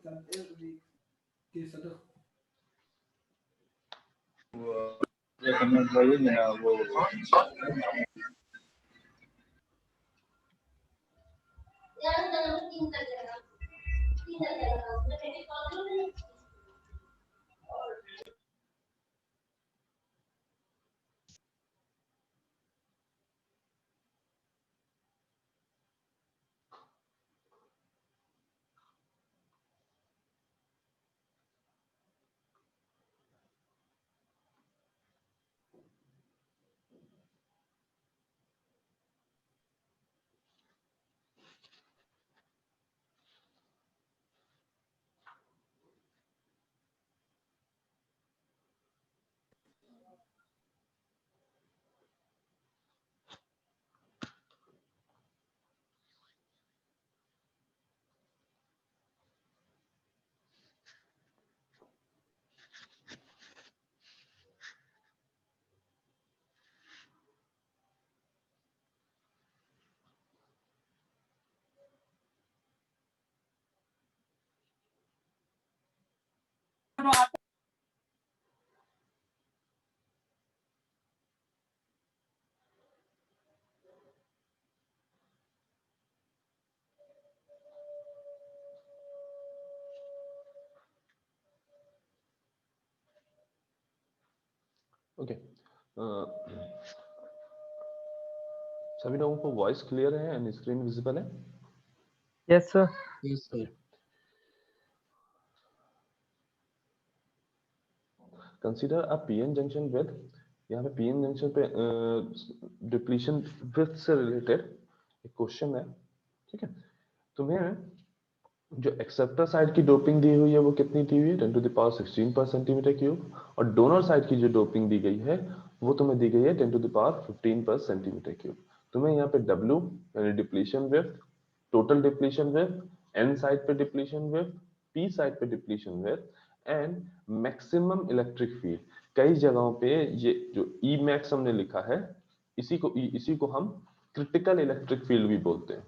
Comment वही ना वो ओके। सभी लोगों को वॉइस क्लियर है एंड स्क्रीन विजिबल है? Yes sir. Yes sir. Consider a PN junction with, यहाँ पे पीएन जंक्शन पे डिप्लीशन विथ से रिलेटेड एक क्वेश्चन है, ठीक है। तुम्हें जो एक्सेप्टर साइड की डोपिंग दी हुई है वो कितनी दी हुई है, 10 टू द पावर 16 पर सेंटीमीटर क्यूब, और डोनर साइड की जो डोपिंग दी गई है वो तुम्हें दी गई है 10 टू द पावर 15 पर सेंटीमीटर क्यूब। तुम्हें यहाँ पे W यानी depletion with, total depletion with, N side पे डिप्लीशन विथ, P साइड पे depletion with and maximum electric field, कई जगहों पे ये जो E मैक्स हमने लिखा है इसी को हम क्रिटिकल इलेक्ट्रिक फील्ड भी बोलते हैं,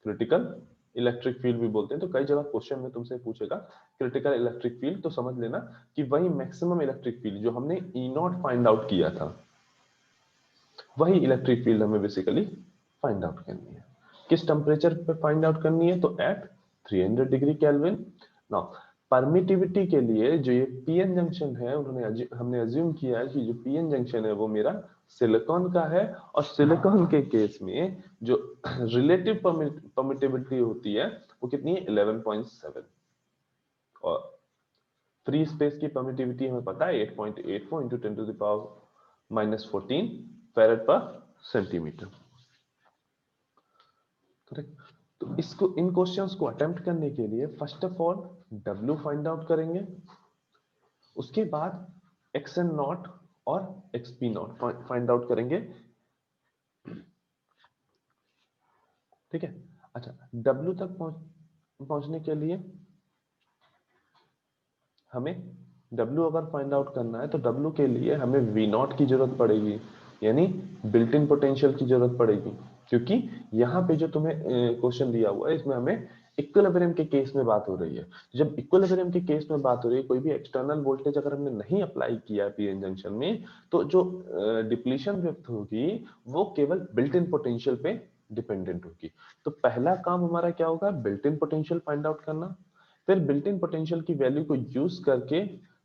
क्रिटिकल इलेक्ट्रिक फील्ड भी बोलते हैं। तो कई जगह क्वेश्चन में तुमसे पूछेगा क्रिटिकल इलेक्ट्रिक फील्ड, तो समझ लेना कि वही मैक्सिमम इलेक्ट्रिक फील्ड जो हमने ई नॉट फाइंड आउट किया था वही इलेक्ट्रिक फील्ड हमें बेसिकली फाइंड आउट करनी है। किस टेम्परेचर पे फाइंड आउट करनी है, तो at 300 degree kelvin. Now permittivity के लिए जो ये पीएन जंक्शन है हमने अज्यूम किया है कि जो पीएन जंक्शन है वो मेरा सिलिकॉन का है, और सिलिकॉन के केस में जो रिलेटिव परमिटिविटी होती है वो कितनी है, 11.7, और फ्री स्पेस की परमिटिविटी हमें पता है 8.84 into 10 to the power -14 farad per centimetre, correct. तो इसको इन क्वेश्चंस को अटेम्प्ट करने के लिए first of all W find out करेंगे, उसके बाद XN नॉट और XP नॉट फाइंड आउट करेंगे, ठीक है। अच्छा, W तक पहुंचने के लिए हमें W अगर फाइंड आउट करना है तो W के लिए हमें V नॉट की जरूरत पड़ेगी, यानी बिल्ट इन पोटेंशियल की जरूरत पड़ेगी, क्योंकि यहाँ पे जो तुम्हें क्वेश्चन दिया हुआ है इसमें हमें इक्विलिब्रियम के केस में बात हो रही है। जब इक्विलिब्रियम के केस में बात हो रही है, कोई भी एक्सटर्नल वोल्टेज अगर हमने नहीं अप्लाई किया पीएन जंक्शन में, तो जो डिप्लीशन व्यक्त होगी वो केवल बिल्ट इन पोटेंशियल पे डिपेंडेंट होगी। तो पहला काम हमारा क्या होगा, built in potential find out करना, फिर बिल्ट इन पोटेंशियल की वैल्यू को यूज करके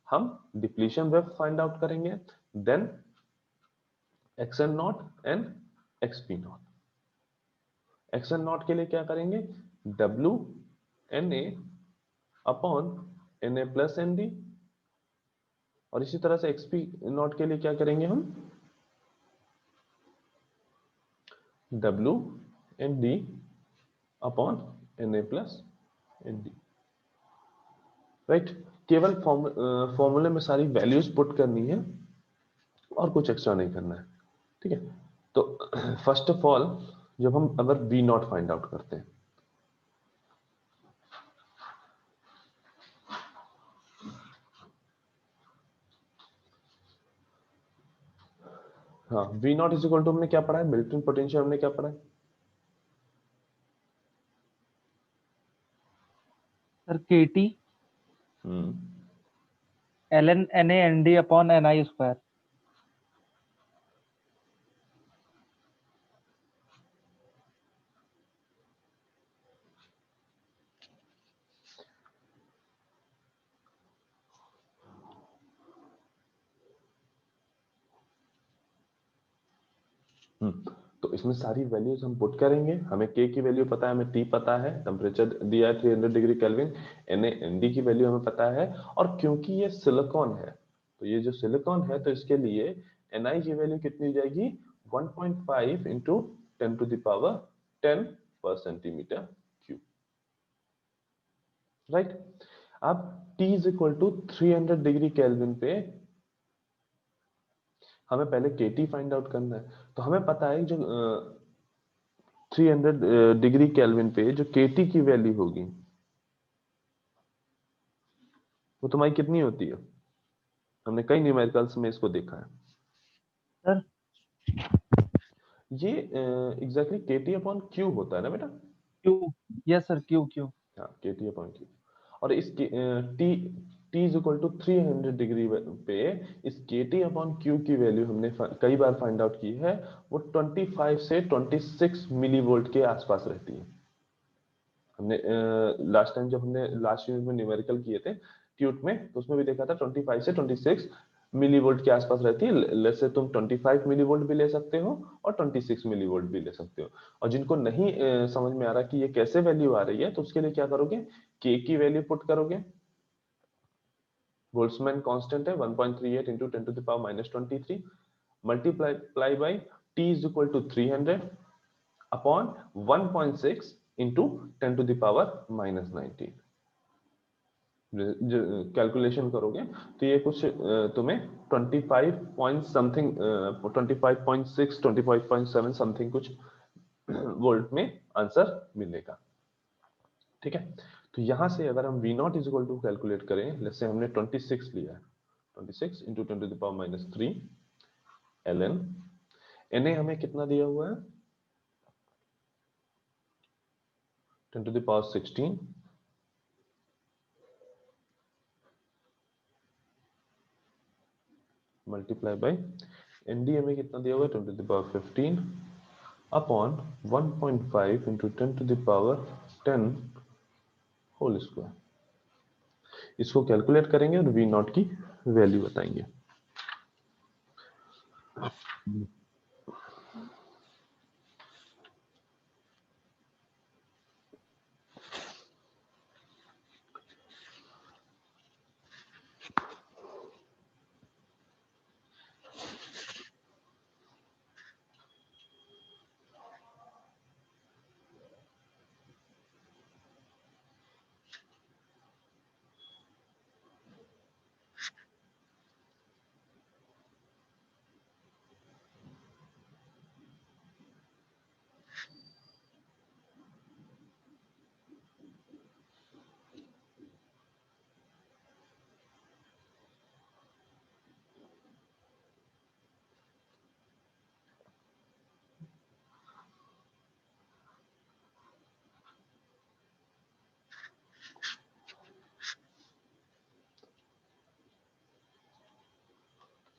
हम डिप्लीशन वेव फाइंड आउट करेंगे, then x n nought and x p nought. X n nought के लिए क्या करेंगे, W N A upon N A plus N D, और इसी तरह से एक्सपी नॉट के लिए क्या करेंगे हम, W N D upon N A plus N D, right. केवल फॉर्मूले में सारी वैल्यूज पुट करनी है और कुछ एक्स्ट्रा नहीं करना है, ठीक है। तो फर्स्ट ऑफ ऑल जब हम अगर वी नॉट फाइंड आउट करते हैं, हाँ, V nought is equal to हमने क्या पढ़ा है, बिल्ट इन पोटेंशियल हमने क्या पढ़ा है सर केटी ln na nd upon ni square. तो इसमें सारी वैल्यूज हम पुट करेंगे। हमें के की वैल्यू पता है, हमें टी पता है, टेम्परेचर दिया है 300 डिग्री केल्विन, एनडी की वैल्यू हमें पता है। और क्योंकि ये सिलिकॉन है, तो ये जो सिलिकॉन है तो इसके लिए एनआई की वैल्यू कितनी हो जाएगी 1.5 इंटू 10 टू द पावर 10 पर सेंटीमीटर क्यूब, राइट। अब T is equal to 300 degree kelvin पे हमें पहले KT फाइंड आउट करना है। तो हमें पता है जो 300 डिग्री केल्विन पे जो KT की वैल्यू होगी वो तुम्हारी कितनी होती है? हमने कई न्यूमेरिकल्स में इसको देखा है सर ये एग्जैक्टली KT अपॉन Q होता है ना बेटा? Q, yes sir, Q Q. हाँ, KT अपॉन Q। और इस T is equal to 300 degree पे इस KT अपॉन Q की वैल्यू हमने कई बार फाइंड आउट की है, वो 25 से 26 मिलीवोल्ट के आसपास रहती है। हमने लास्ट टाइम जब हमने लास्ट यूनिट में न्यूमेरिकल किए थे ट्यूट में, तो उसमें भी देखा था 25 से 26 मिलीवोल्ट के आसपास रहती है। लेट्स से तुम 25 मिलीवोल्ट भी ले सकते हो और 26 मिलीवोल्ट भी ले सकते हो। और जिनको नहीं समझ में आ रहा कि ये कैसे वैल्यू आ रही है, तो उसके लिए क्या करोगे, के की वैल्यू पुट करोगे। बोल्ट्जमैन कांस्टेंट है 1.38 into 10 to the power -23 multiply by T is equal to 300 upon 1.6 into 10 to the power -19। Calculation करोगे तो ये कुछ तुम्हें 25 पॉइंट समथिंग 25.6 25.7 समथिंग कुछ वोल्ट में आंसर मिलेगा, ठीक है। तो यहां से अगर हम V nought is equal to calculate करें, जैसे हमने 26 लिया है, 26 into 10 to the power -3 ln Na हमें कितना दिया हुआ है 10 to the power 16 multiply by Nd हमें कितना दिया हुआ है 10 to the power 15 upon 1.5 into 10 to the power 10 whole square. इसको कैलकुलेट करेंगे और V नॉट की वैल्यू बताएंगे।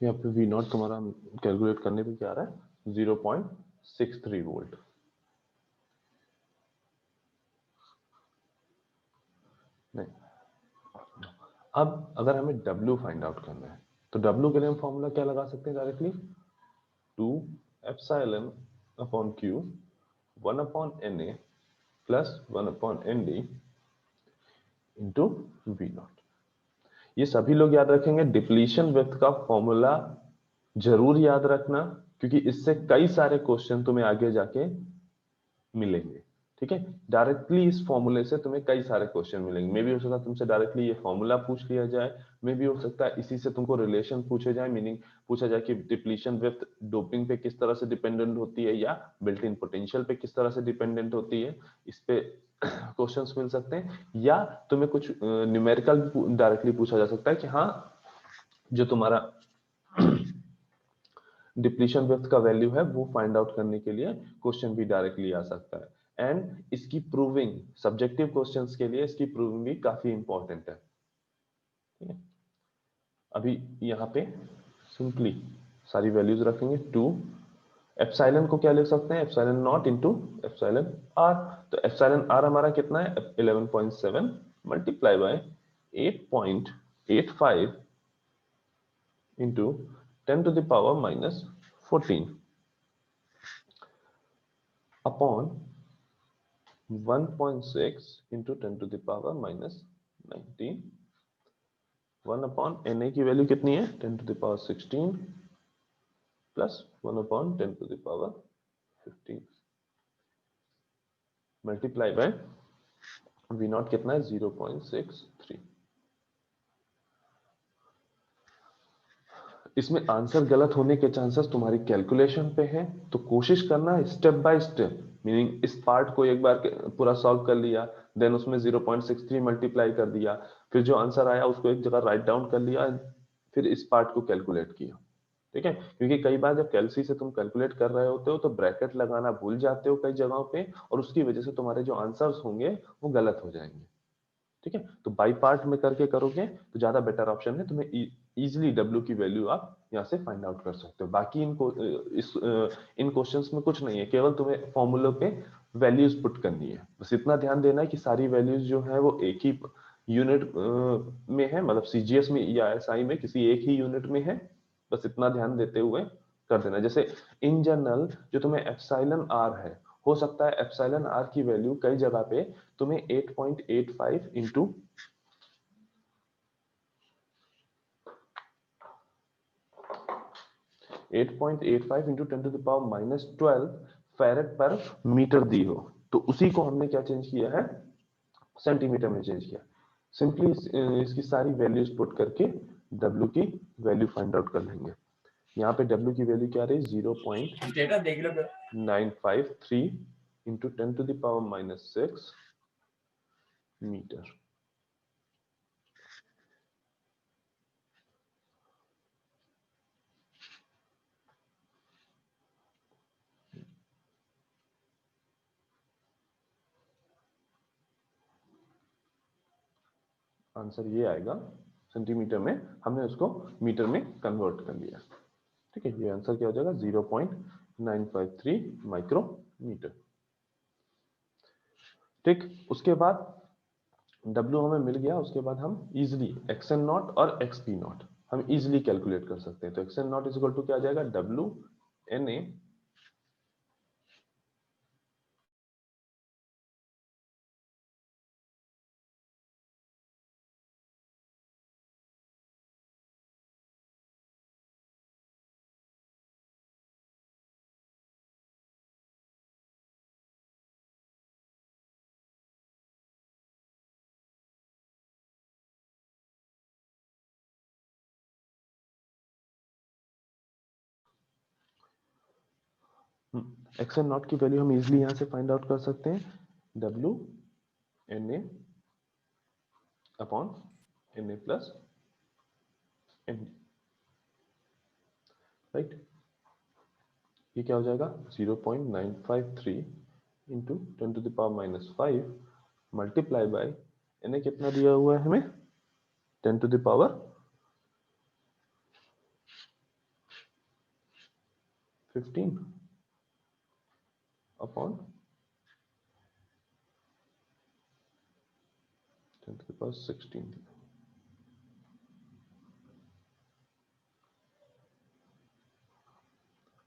यहाँ पे V नॉट तुम्हारा कैलकुलेट करने पे क्या आ रहा है 0.63 वोल्ट। नहीं, अब अगर हमें W फाइंड आउट करना है तो W के लिए हम फॉर्मूला क्या लगा सकते हैं directly 2 epsilon upon Q 1 upon Na plus 1 upon Nd into V not. ये सभी लोग याद रखेंगे। डिप्लीशन विड्थ का फॉर्मूला जरूर याद रखना, क्योंकि इससे कई सारे क्वेश्चन तुम्हें आगे जाके मिलेंगे, ठीक है। डायरेक्टली इस फॉर्मूले से तुम्हें कई सारे क्वेश्चन मिलेंगे। मे भी हो सकता है तुमसे डायरेक्टली ये फॉर्मूला पूछ लिया जाए, मे भी हो सकता है इसी से तुमको रिलेशन पूछे जाए, मीनिंग पूछा जाए कि डिप्लीशन विड्थ डोपिंग पे किस तरह से डिपेंडेंट होती है या बिल्ट इन पोटेंशियल पे किस तरह से डिपेंडेंट होती है, इस पे क्वेश्चंस मिल सकते हैं। या तुम्हें कुछ न्यूमेरिकल डायरेक्टली पूछा जा सकता है कि हाँ जो तुम्हारा डिप्लीशन विड्थ का वैल्यू है वो फाइंड आउट करने के लिए क्वेश्चन भी डायरेक्टली आ सकता है। एंड इसकी प्रूविंग सब्जेक्टिव क्वेश्चंस के लिए इसकी प्रूविंग भी काफी इंपॉर्टेंट है। ठीक है, अभी यहाँ पे सिंपली सारी वैल्यूज रखेंगे। 2 एप्सिलॉन को क्या लिख सकते हैं, epsilon naught into epsilon R. तो एप्सिलॉन आर हमारा कितना है, 11.7 multiply by 8.85 into 10 to the power minus 14 upon 1.6 into 10 to the power minus 19। 1 upon Na की वैल्यू कितनी है, 10 to the power 16 plus 1 upon 10 to the power 15 multiply by V naught कितना है, 0.63। इसमें आंसर गलत होने के चांसेस तुम्हारी कैलकुलेशन पे हैं, तो कोशिश करना स्टेप बाय स्टेप, मीनिंग इस पार्ट को एक बार पूरा सॉल्व कर लिया, देन उसमें 0.63 मल्टीप्लाई कर दिया, फिर जो आंसर आया उसको एक जगह राइट डाउन कर लिया, फिर इस पार्ट को कैलकुलेट किया। ठीक है, क्योंकि कई बार जब कैलसी से तुम कैलकुलेट कर रहे होते हो तो ब्रैकेट लगाना भूल जाते हो कई जगहों पे, और उसकी वजह से तुम्हारे जो आंसर्स होंगे वो गलत हो जाएंगे। ठीक है, तो बाई पार्ट में करके करोगे तो ज्यादा बेटर ऑप्शन है, तुम्हें इजीली W की वैल्यू आप यहाँ से फाइंड आउट कर सकते हो। बाकी इन क्वेश्चंस में कुछ नहीं है, केवल तुम्हें फॉर्मूले पे वैल्यूज पुट करनी है। बस इतना ध्यान देना है कि सारी वैल्यूज जो है वो एक ही यूनिट में है, मतलब CGS में या SI में किसी एक ही यूनिट में है। बस इतना ध्यान देते हुए कर देना। जैसे इन जनरल जो तुम्हें एप्सिलॉन आर है, हो सकता है एप्सिलॉन आर की वैल्यू कई जगह पे तुम्हें 8.85 into 8.85 into 10 to the power minus 12 farad पर मीटर दी हो, तो उसी को हमने क्या चेंज किया है, सेंटीमीटर में चेंज किया। सिंपली इसकी सारी वैल्यूज पुट करके W की वैल्यू फाइंड आउट कर लेंगे। यहाँ पे W की वैल्यू क्या रही, 0.953 into 10 to the power minus 6 metre. Answer ये आएगा, सेंटीमीटर में हमने उसको मीटर में कन्वर्ट कर लिया। ठीक है, ये आंसर क्या हो जाएगा, 0.953 माइक्रोमीटर। ठीक, उसके बाद W हमें मिल गया, उसके बाद हम इजिली xn नॉट और xp नॉट हम इजिली कैलकुलेट कर सकते हैं। तो xn naught is equal to क्या आ जाएगा, W Na xn नॉट की वैल्यू हम इजिली यहां से फाइंड आउट कर सकते हैं, W Na upon Na plus Nd। Right, ये क्या हो जाएगा, 0.953 into 10 to the power minus 5 multiply by Na कितना दिया हुआ है हमें, 10 to the power 15 upon 10 to the power 16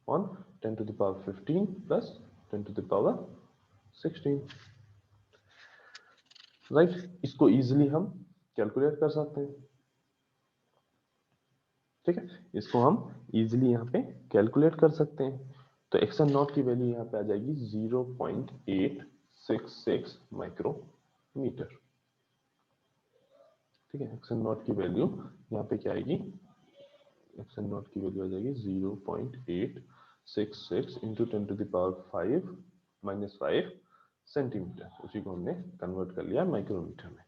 on 10 to the power 15 plus 10 to the power 16। Right, इसको इजीली हम कैलकुलेट कर सकते हैं। ठीक है, इसको हम इजीली यहाँ पे कैलकुलेट कर सकते हैं। तो xn नॉट की वैल्यू यहाँ पे आ जाएगी 0.866 माइक्रोमीटर। ठीक है, xn नॉट की वैल्यू यहाँ पे क्या आएगी, xn नॉट की वैल्यू आ जाएगी 0.866 into 10 to the power 5 minus 5 centimetre. उसी को हमने कन्वर्ट कर लिया माइक्रोमीटर में।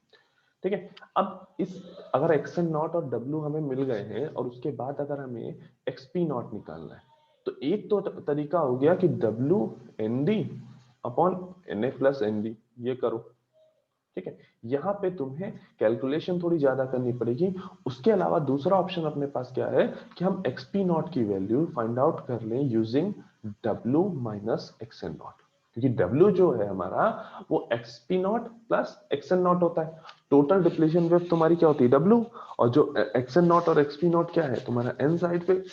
ठीक है, अब इस अगर xn नॉट और W हमें मिल गए हैं और उसके बाद अगर हमें xp नॉट निकालना है, तो एक तो तरीका हो गया कि W nd upon Na plus nd ये करो, ठीक है, यहाँ पे तुम्हें कैलकुलेशन थोड़ी ज्यादा करनी पड़ेगी। उसके अलावा दूसरा ऑप्शन अपने पास क्या है कि हम xp नॉट की वैल्यू फाइंड आउट कर लें using w minus xn not, क्योंकि w जो है हमारा वो xp not plus xn not होता है। टोटल डिप्लीशन वेव तुम्हारी क्या होती है w, और जो xn नॉट और xp नॉट क्या है तुम्हारा n साइड पे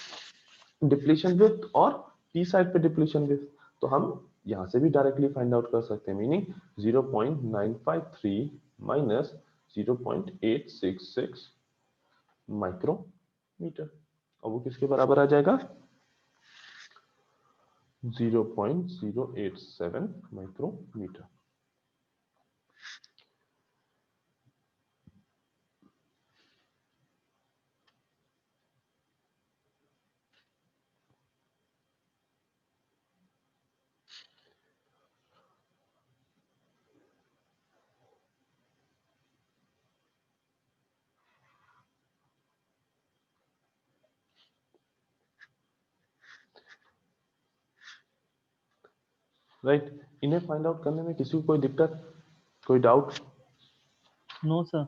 डिप्लीशन वेव और p साइड पे डिप्लीशन वेव। तो हम यहां से भी डायरेक्टली फाइंड आउट कर सकते हैं, मीनिंग 0.953 माइनस 0.866 माइक्रोमीटर, और वो किसके बराबर आ जाएगा 0.087 माइक्रोमीटर। राइट, इन्हें फाइंड आउट करने में किसी को कोई दिक्कत, कोई डाउट? No sir.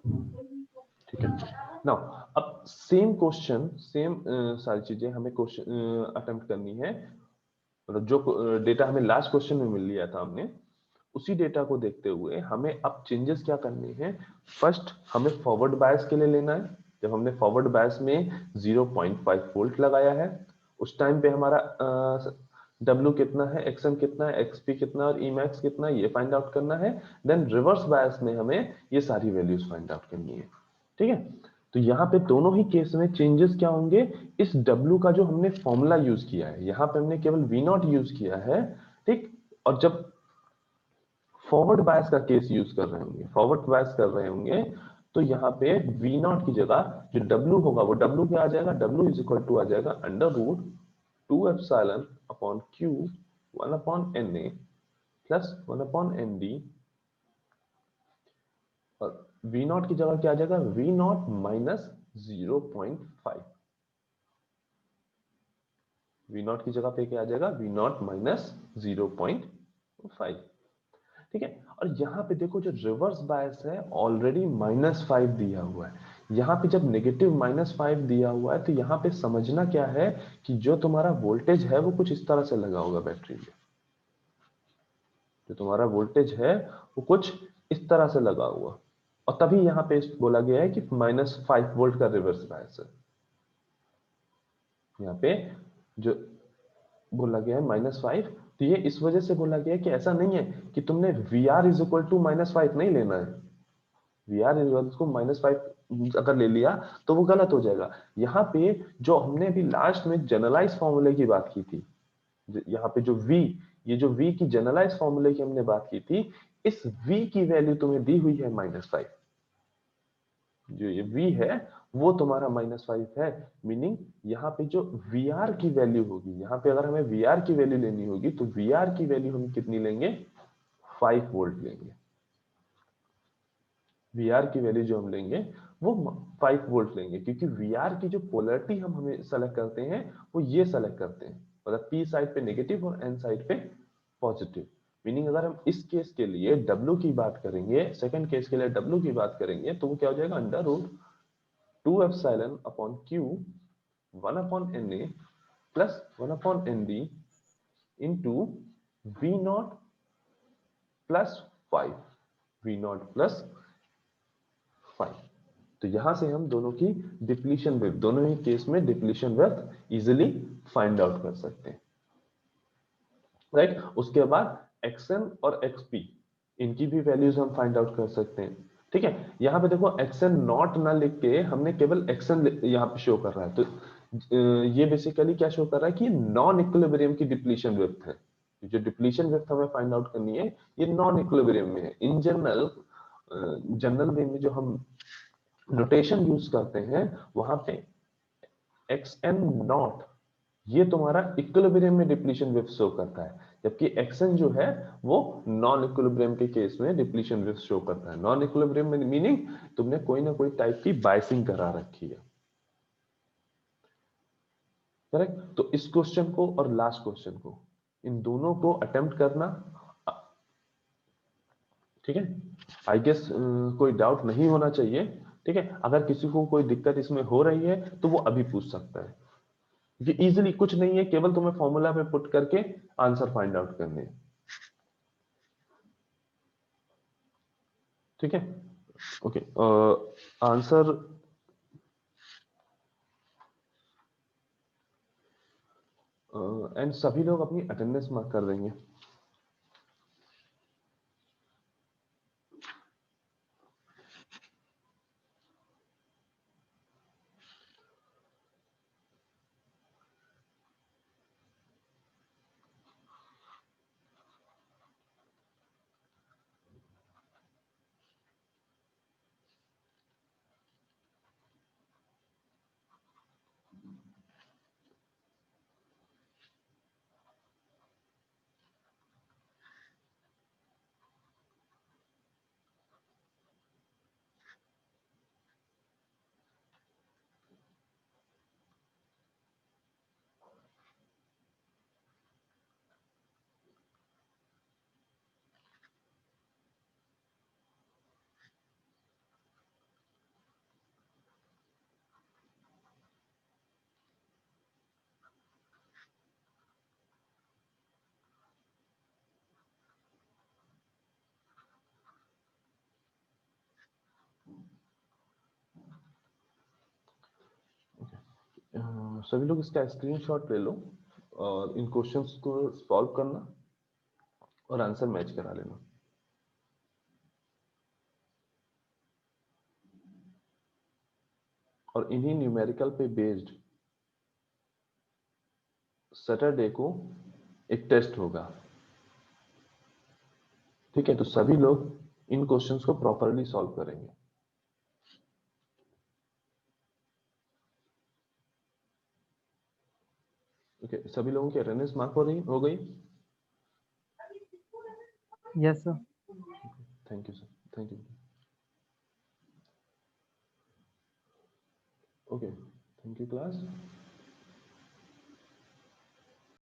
ठीक है, नाउ अब सेम क्वेश्चन, सेम सारी चीजें हमें क्वेश्चन अटेम्प्ट करनी है। मतलब जो डेटा हमें लास्ट क्वेश्चन में मिल लिया था हमने, उसी डेटा को देखते हुए हमें अब चेंजेस क्या करने हैं। फर्स्ट हमें फॉरवर्ड बायस के लिए लेना है। जब हमने फॉरवर्ड बायस में 0.5 वोल्ट लगाया है, उस टाइम पे हमारा W कितना है, XM कितना है, XP कितना है और Emax कितना है, ये फाइंड आउट करना है। देन रिवर्स बायस में हमें ये सारी वैल्यूज फाइंड आउट करनी है। ठीक है, तो यहाँ पे दोनों ही केस में चेंजेस क्या होंगे, इस W का जो हमने फॉर्मूला यूज किया है, यहाँ पे हमने केवल V0 यूज किया है। ठीक, और जब फॉरवर्ड बायस का केस यूज कर रहे होंगे, फॉरवर्ड बायस कर रहे होंगे, तो यहाँ पे V0 की जगह जो W होगा वो W क्या आ जाएगा, W इज इक्वल टू आ जाएगा under root 2 epsilon upon Q 1 upon Na plus 1 upon Nd, और V0 की जगह क्या आ जाएगा, V0 माइनस 0.5। V0 की जगह पे क्या आ जाएगा, V0 माइनस 0.5। ठीक है, और यहाँ पे देखो जो रिवर्स बायस है ऑलरेडी -5 दिया हुआ है। यहाँ पे जब नेगेटिव -5 दिया हुआ है तो यहाँ पे समझना क्या है कि जो तुम्हारा वोल्टेज है वो कुछ इस तरह से लगा होगा बैटरी में। जो तुम्हारा वोल्टेज है वो कुछ इस तरह से लगा हुआ, और तभी यहाँ पे बोला गया है कि -5 वोल्ट का रिवर्स बायस है। यहाँ पे जो बोला गया है -5, तो ये इस वजह से बोला गया है कि ऐसा नहीं है कि तुमने VR इज इक्वल टू -5 नहीं लेना है। VR इज इक्वल टू -5 अगर ले लिया तो वो गलत हो जाएगा। यहाँ पे जो हमने अभी लास्ट में जनरलाइज फॉर्मूले की बात की थी, यहाँ पे जो V, ये जो V की जनरलाइज फॉर्मूले की हमने बात की थी, इस V की वैल्यू तुम्हें दी हुई है -5। जो ये V है वो तुम्हारा -5 है, मीनिंग यहाँ पे जो VR की वैल्यू होगी, यहाँ पे अगर हमें VR की वैल्यू लेनी होगी तो VR की वैल्यू हम कितनी लेंगे, 5 वोल्ट लेंगे। VR की वैल्यू जो हम लेंगे वो 5 वोल्ट लेंगे, क्योंकि VR की जो पोलैरिटी हम हमें सेलेक्ट करते हैं वो ये सेलेक्ट करते हैं, मतलब P साइड पे नेगेटिव और N साइड पे पॉजिटिव। मीनिंग अगर हम इस केस के लिए W की बात करेंगे, सेकंड केस के लिए W की बात करेंगे, तो वो क्या हो जाएगा, under root 2 epsilon upon Q 1 upon Na plus 1 upon Nd into V0 plus 5, V0 plus 5। तो यहां से हम दोनों की डिप्लीशन वेव, दोनों ही केस में depletion wave easily find out कर सकते हैं। राइट, उसके बाद XN और XP, इनकी भी वैल्यूज हम फाइंड आउट कर सकते हैं। ठीक है, यहाँ पे देखो XN नॉट ना लिख के हमने केवल XN यहाँ पे शो कर रहा है, तो ये बेसिकली क्या शो कर रहा है कि नॉन इक्विलिब्रियम की डिप्लीशन वेव है। जो डिप्लीशन वेव हमें फाइंड आउट करनी है ये नॉन इक्विलिब्रियम में है। इन जनरल, जनरल वे में जो हम नोटेशन यूज करते हैं वहां पे XN नॉट ये तुम्हारा इक्विलिब्रियम में डिप्लीशन वेव शो करता है, जबकि XN जो है वो नॉन इक्विलिब्रियम के केस में डिप्लीशन वेव शो करता है। नॉन इक्विलिब्रियम में मीनिंग तुमने कोई ना कोई टाइप की बाइसिंग करा रखी है। करेक्ट, तो इस क्वेश्चन को और लास्ट क्वेश्चन को, इन दोनों को अटेम्प्ट करना, ठीक है, आई गेस कोई डाउट नहीं होना चाहिए। ठीक है, अगर किसी को कोई दिक्कत इसमें हो रही है तो वो अभी पूछ सकता है। ये इजीली कुछ नहीं है, केवल तुम्हें फॉर्मूला में पुट करके आंसर फाइंड आउट करने हैं। ठीक है, ओके, आंसर एंड सभी लोग अपनी अटेंडेंस मार्क कर देंगे। सभी लोग इसका स्क्रीनशॉट ले लो और इन क्वेश्चंस को सॉल्व करना और आंसर मैच करा लेना। और इन्हीं न्यूमेरिकल पे बेस्ड सैटरडे को एक टेस्ट होगा। ठीक है, तो सभी लोग इन क्वेश्चंस को प्रॉपरली सॉल्व करेंगे। ओके, सभी लोगों की अटेंडेंस मार्क हो गई? Yes sir. Thank you sir, thank you. Okay, thank you class.